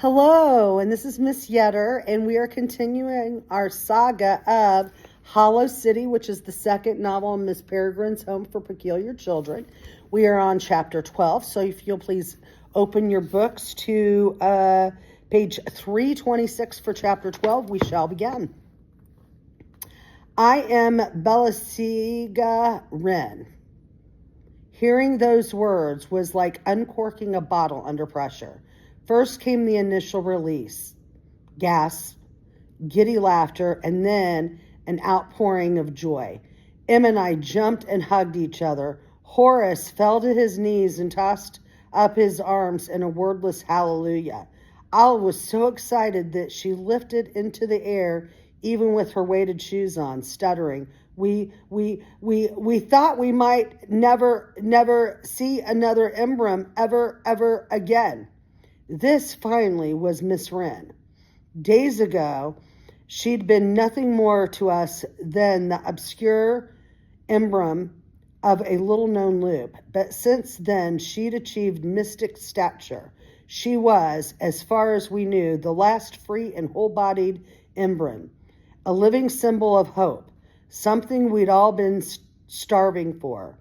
Hello, and this is Miss Yetter, and we are continuing our saga of Hollow City, which is the second novel in Miss Peregrine's Home for Peculiar Children. We are on chapter 12, so if you'll please open your books to page 326 for chapter 12, we shall begin. I am Belasiga Wren. Hearing those words was like uncorking a bottle under pressure. First came the initial release, gasp, giddy laughter, and then an outpouring of joy. Em and I jumped and hugged each other. Horace fell to his knees and tossed up his arms in a wordless hallelujah. Olive was so excited that she lifted into the air, even with her weighted shoes on, stuttering. We thought we might never see another Embrum ever again. This, finally, was Miss Wren. Days ago, she'd been nothing more to us than the obscure Embrum of a little-known loop. But since then, she'd achieved mystic stature. She was, as far as we knew, the last free and whole-bodied Embrum, a living symbol of hope, something we'd all been starving for.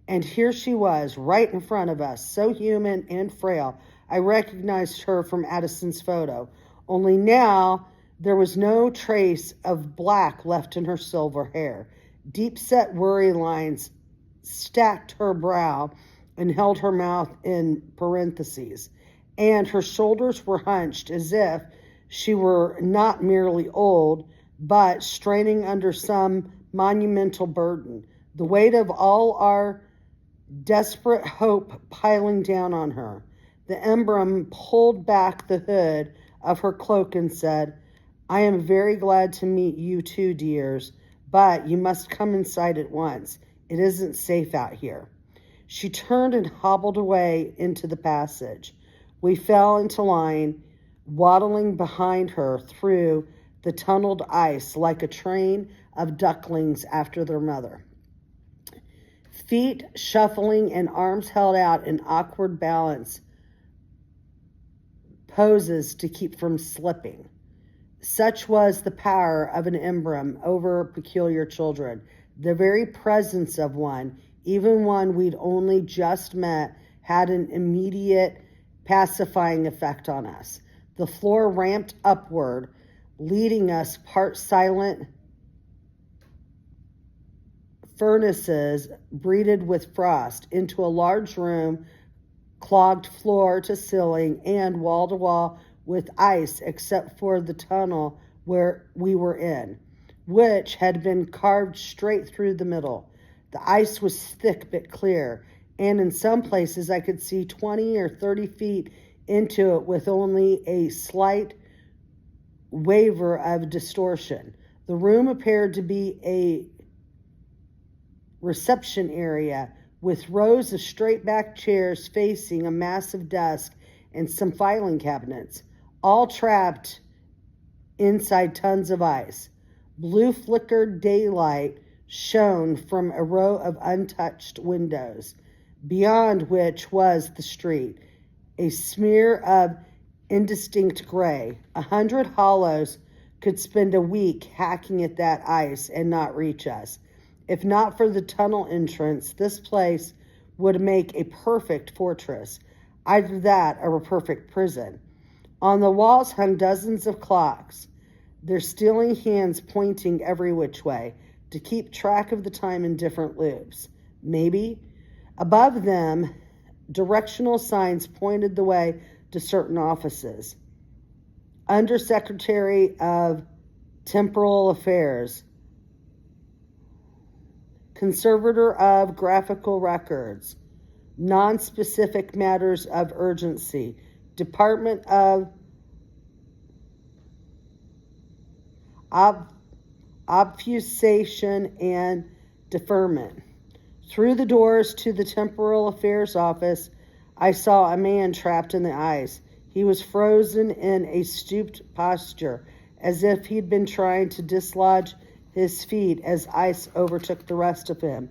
And here she was, right in front of us, so human and frail. I recognized her from Addison's photo, only now there was no trace of black left in her silver hair. Deep-set worry lines stacked her brow and held her mouth in parentheses, and her shoulders were hunched as if she were not merely old, but straining under some monumental burden, the weight of all our desperate hope piling down on her. The Embrum pulled back the hood of her cloak and said, I am very glad to meet you too, dears, but you must come inside at once. It isn't safe out here. She turned and hobbled away into the passage. We fell into line, waddling behind her through the tunneled ice like a train of ducklings after their mother. Feet shuffling and arms held out in awkward balance poses to keep from slipping. Such was the power of an Embrum over peculiar children. The very presence of one, even one we'd only just met, had an immediate pacifying effect on us. The floor ramped upward, leading us part silent furnaces breeded with frost into a large room, clogged floor to ceiling and wall to wall with ice except for the tunnel where we were in, which had been carved straight through the middle. The ice was thick but clear, and in some places I could see 20 or 30 feet into it with only a slight waver of distortion. The room appeared to be a reception area with rows of straight-back chairs facing a massive desk and some filing cabinets, all trapped inside tons of ice. Blue flickered daylight shone from a row of untouched windows, beyond which was the street, a smear of indistinct gray. 100 hollows could spend a week hacking at that ice and not reach us. If not for the tunnel entrance, this place would make a perfect fortress, either that or a perfect prison. On the walls hung dozens of clocks, their stealing hands pointing every which way to keep track of the time in different loops. Maybe. Above them, directional signs pointed the way to certain offices. Undersecretary of Temporal Affairs, Conservator of Graphical Records, Non-Specific Matters of Urgency, Department of Obfuscation and Deferment. Through the doors to the Temporal Affairs office, I saw a man trapped in the ice. He was frozen in a stooped posture, as if he'd been trying to dislodge his feet as ice overtook the rest of him.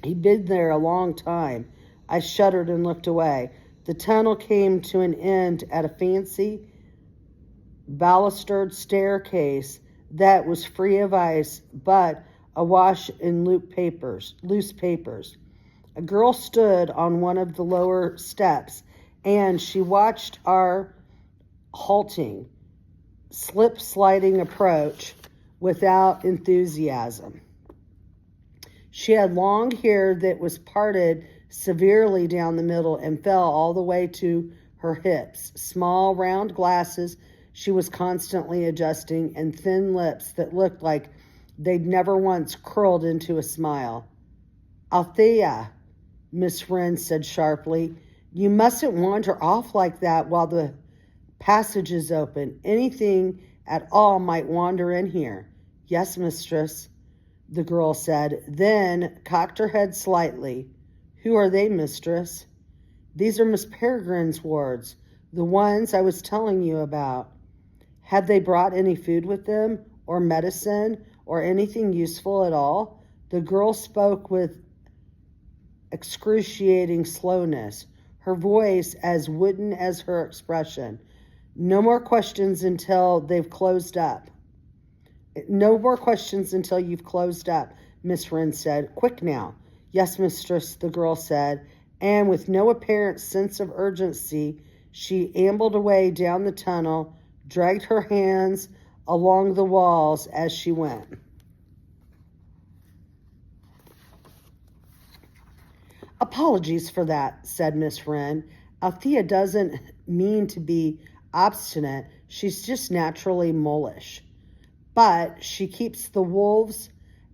He'd been there a long time. I shuddered and looked away. The tunnel came to an end at a fancy balustered staircase that was free of ice but awash in loose papers. A girl stood on one of the lower steps, and she watched our halting, slip-sliding approach without enthusiasm. She had long hair that was parted severely down the middle and fell all the way to her hips, small, round glasses she was constantly adjusting, and thin lips that looked like they'd never once curled into a smile. "Althea," Miss Wren said sharply, "you mustn't wander off like that while the passage is open. Anything at all might wander in here." "Yes, mistress," the girl said, then cocked her head slightly. "Who are they, mistress?" "These are Miss Peregrine's wards, the ones I was telling you about." "Had they brought any food with them, or medicine, or anything useful at all?" The girl spoke with excruciating slowness, her voice as wooden as her expression. "No more questions until they've closed up." "No more questions until you've closed up," Miss Wren said. "Quick now." "Yes, mistress," the girl said, and with no apparent sense of urgency, she ambled away down the tunnel, dragged her hands along the walls as she went. "Apologies for that," said Miss Wren. "Althea doesn't mean to be obstinate. She's just naturally mullish. But she keeps the wolves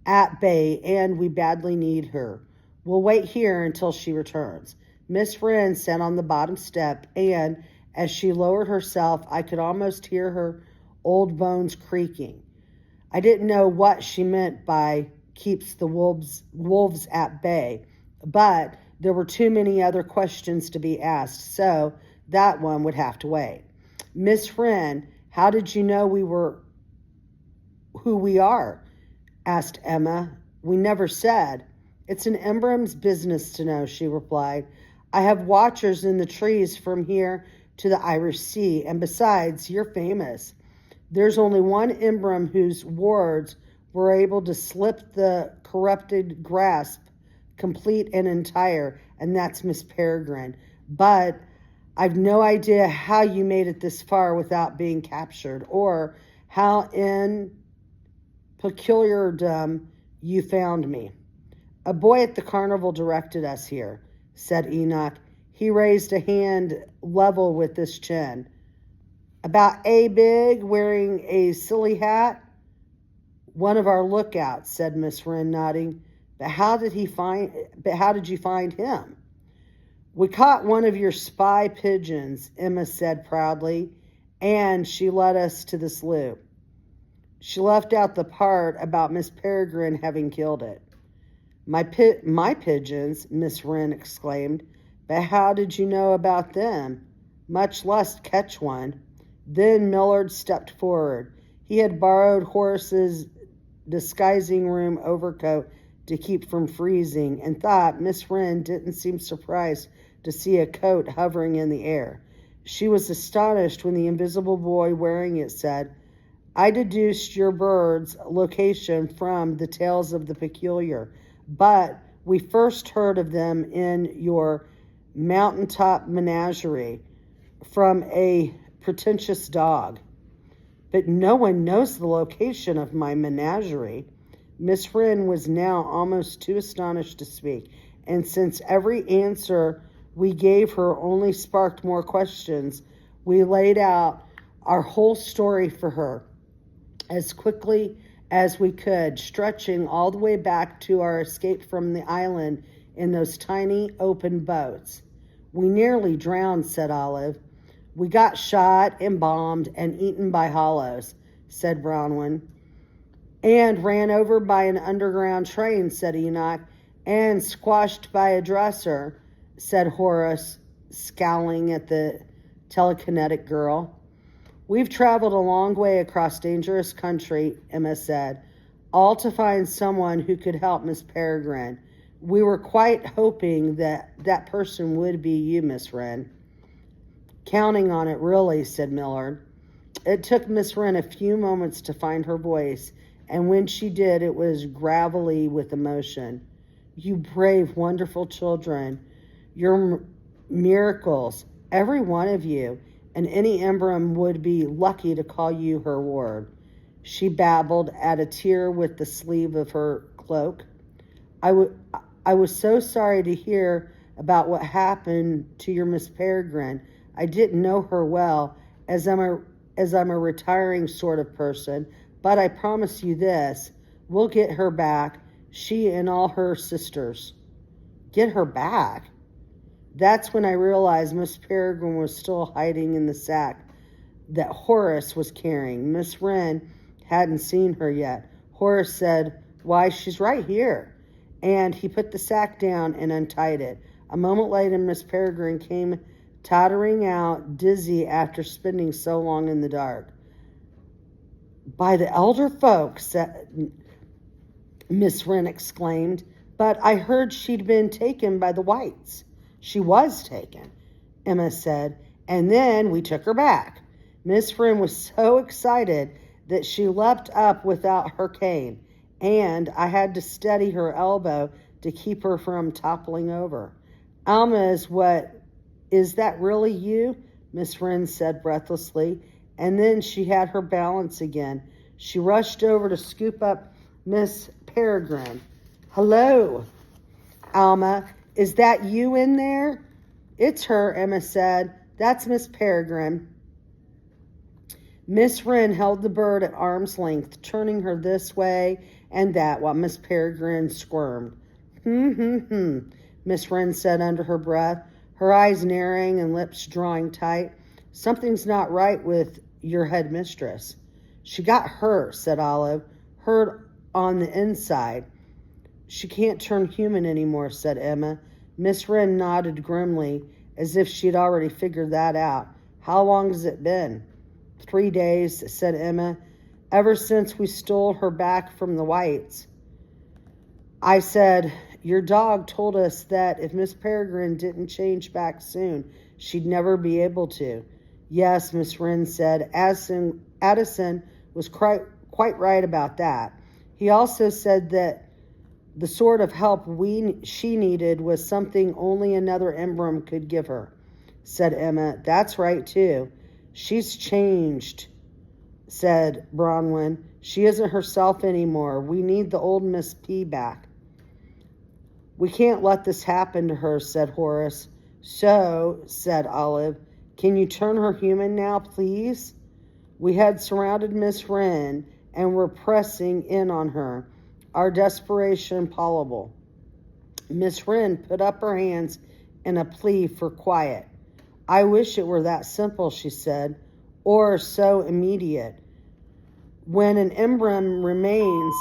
at bay, and we badly need her. We'll wait here until she returns." Miss Wren sat on the bottom step, and as she lowered herself, I could almost hear her old bones creaking. I didn't know what she meant by "keeps the wolves at bay," but there were too many other questions to be asked, so that one would have to wait. "Miss Wren, how did you know we were who we are?" asked Emma. "We never said." "It's an Embram's business to know," she replied. "I have watchers in the trees from here to the Irish Sea, and besides, you're famous. There's only one Embram whose wards were able to slip the corrupted grasp complete and entire, and that's Miss Peregrine. But I've no idea how you made it this far without being captured, or how in peculiardom you found me." "A boy at the carnival directed us here," said Enoch. He raised a hand level with his chin. "About big, wearing a silly hat?" "One of our lookouts," said Miss Wren, nodding. But how did you find him?" "We caught one of your spy pigeons," Emma said proudly, "and she led us to the sloop." She left out the part about Miss Peregrine having killed it. My pigeons," Miss Wren exclaimed. "But how did you know about them? Much less catch one." Then Millard stepped forward. He had borrowed Horace's disguising room overcoat to keep from freezing, and thought Miss Wren didn't seem surprised to see a coat hovering in the air. She was astonished when the invisible boy wearing it said, "I deduced your bird's location from the tales of the peculiar, but we first heard of them in your mountaintop menagerie from a pretentious dog." "But no one knows the location of my menagerie." Miss Wren was now almost too astonished to speak, and since every answer we gave her only sparked more questions, we laid out our whole story for her as quickly as we could, stretching all the way back to our escape from the island in those tiny open boats. "We nearly drowned," said Olive. "We got shot and bombed and eaten by hollows," said Bronwyn. "And ran over by an underground train," said Enoch. "And squashed by a dresser," said Horace, scowling at the telekinetic girl. "We've traveled a long way across dangerous country," Emma said, "all to find someone who could help Miss Peregrine. We were quite hoping that that person would be you, Miss Wren." Counting on it, really, said Millard. It took Miss Wren a few moments to find her voice, and when she did, it was gravelly with emotion. You brave, wonderful children. Your miracles, every one of you, and any Embrim would be lucky to call you her ward. She babbled at a tear with the sleeve of her cloak. I was so sorry to hear about what happened to your Miss Peregrine. I didn't know her well, as I'm a retiring sort of person, but I promise you this, we'll get her back, she and all her sisters. Get her back? That's when I realized Miss Peregrine was still hiding in the sack that Horace was carrying. Miss Wren hadn't seen her yet. Horace said, "Why, she's right here." And he put the sack down and untied it. A moment later, Miss Peregrine came tottering out, dizzy after spending so long in the dark. "By the elder folks," Miss Wren exclaimed, "but I heard she'd been taken by the whites." "She was taken," Emma said, "and then we took her back." Miss Wren was so excited that she leapt up without her cane, and I had to steady her elbow to keep her from toppling over. "Alma, is that really you?" Miss Wren said breathlessly, and then she had her balance again. She rushed over to scoop up Miss Peregrine. "Hello, Alma. Is that you in there?" "It's her," Emma said. "That's Miss Peregrine." Miss Wren held the bird at arm's length, turning her this way and that while Miss Peregrine squirmed. Miss Wren said under her breath, her eyes narrowing and lips drawing tight. "Something's not right with your headmistress." "She got hurt," said Olive. "Hurt on the inside." "She can't turn human anymore," said Emma. Miss Wren nodded grimly, as if she'd already figured that out. "How long has it been?" 3 days, said Emma. "Ever since we stole her back from the whites." I said, "Your dog told us that if Miss Peregrine didn't change back soon, she'd never be able to." "Yes," Miss Wren said. Addison was quite right about that. He also said that the sort of help she needed was something only another Embrim could give her, said Emma. "That's right, too." "She's changed," said Bronwyn. "She isn't herself anymore. We need the old Miss P back." "We can't let this happen to her," said Horace. "So," said Olive, "can you turn her human now, please?" We had surrounded Miss Wren and were pressing in on her, our desperation palpable. Miss Wren put up her hands in a plea for quiet. "I wish it were that simple," she said, "or so immediate. When an Embrim remains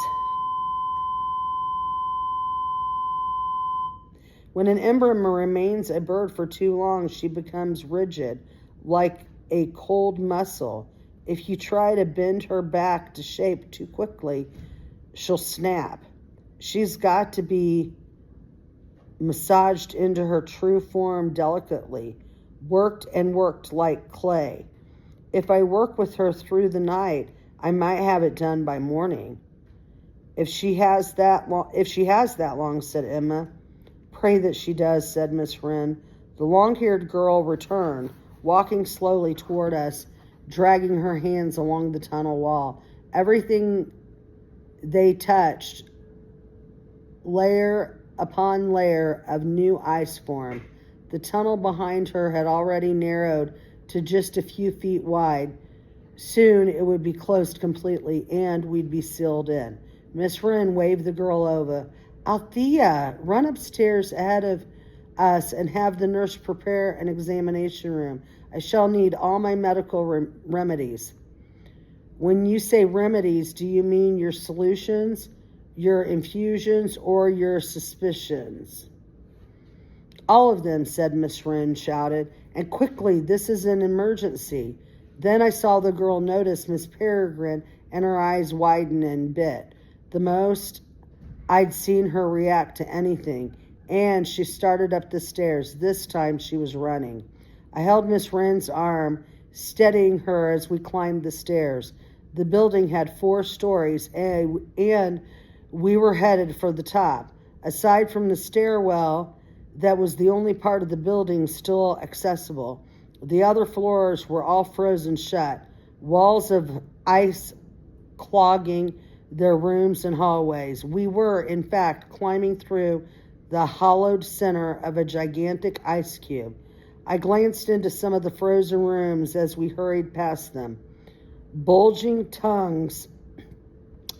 a bird for too long, she becomes rigid, like a cold muscle. If you try to bend her back to shape too quickly, she'll snap. She's got to be massaged into her true form delicately, worked and worked like clay. If I work with her through the night, I might have it done by morning." If she has that long, said Emma. "Pray that she does," said Miss Wren. The long-haired girl returned, walking slowly toward us, dragging her hands along the tunnel wall. Everything they touched, layer upon layer of new ice formed. The tunnel behind her had already narrowed to just a few feet wide. Soon it would be closed completely, and we'd be sealed in. Miss Wren waved the girl over. "Althea, run upstairs ahead of us and have the nurse prepare an examination room. I shall need all my medical remedies." "When you say remedies, do you mean your solutions, your infusions, or your suspicions?" "All of them," said Miss Wren, shouted. "And quickly, this is an emergency." Then I saw the girl notice Miss Peregrine, and her eyes widen and bit. The most I'd seen her react to anything, and she started up the stairs. This time she was running. I held Miss Wren's arm, steadying her as we climbed the stairs. The building had 4 stories, and we were headed for the top. Aside from the stairwell, that was the only part of the building still accessible. The other floors were all frozen shut, walls of ice clogging their rooms and hallways. We were, in fact, climbing through the hollowed center of a gigantic ice cube. I glanced into some of the frozen rooms as we hurried past them. Bulging tongues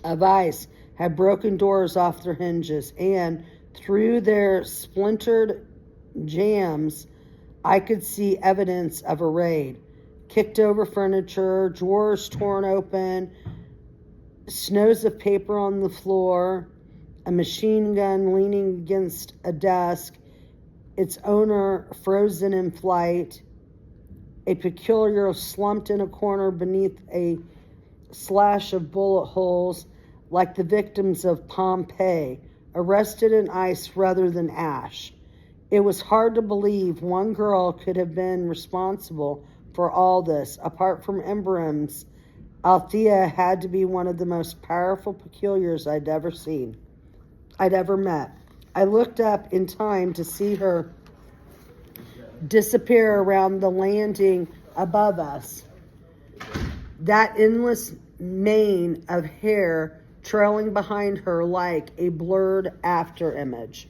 of ice had broken doors off their hinges, and through their splintered jambs, I could see evidence of a raid. Kicked over furniture, drawers torn open, snows of paper on the floor, a machine gun leaning against a desk, its owner frozen in flight, a peculiar slumped in a corner beneath a slash of bullet holes like the victims of Pompeii, arrested in ice rather than ash. It was hard to believe one girl could have been responsible for all this. Apart from emblems, Althea had to be one of the most powerful peculiars I'd ever met. I looked up in time to see her disappear around the landing above us. That endless mane of hair trailing behind her like a blurred after image.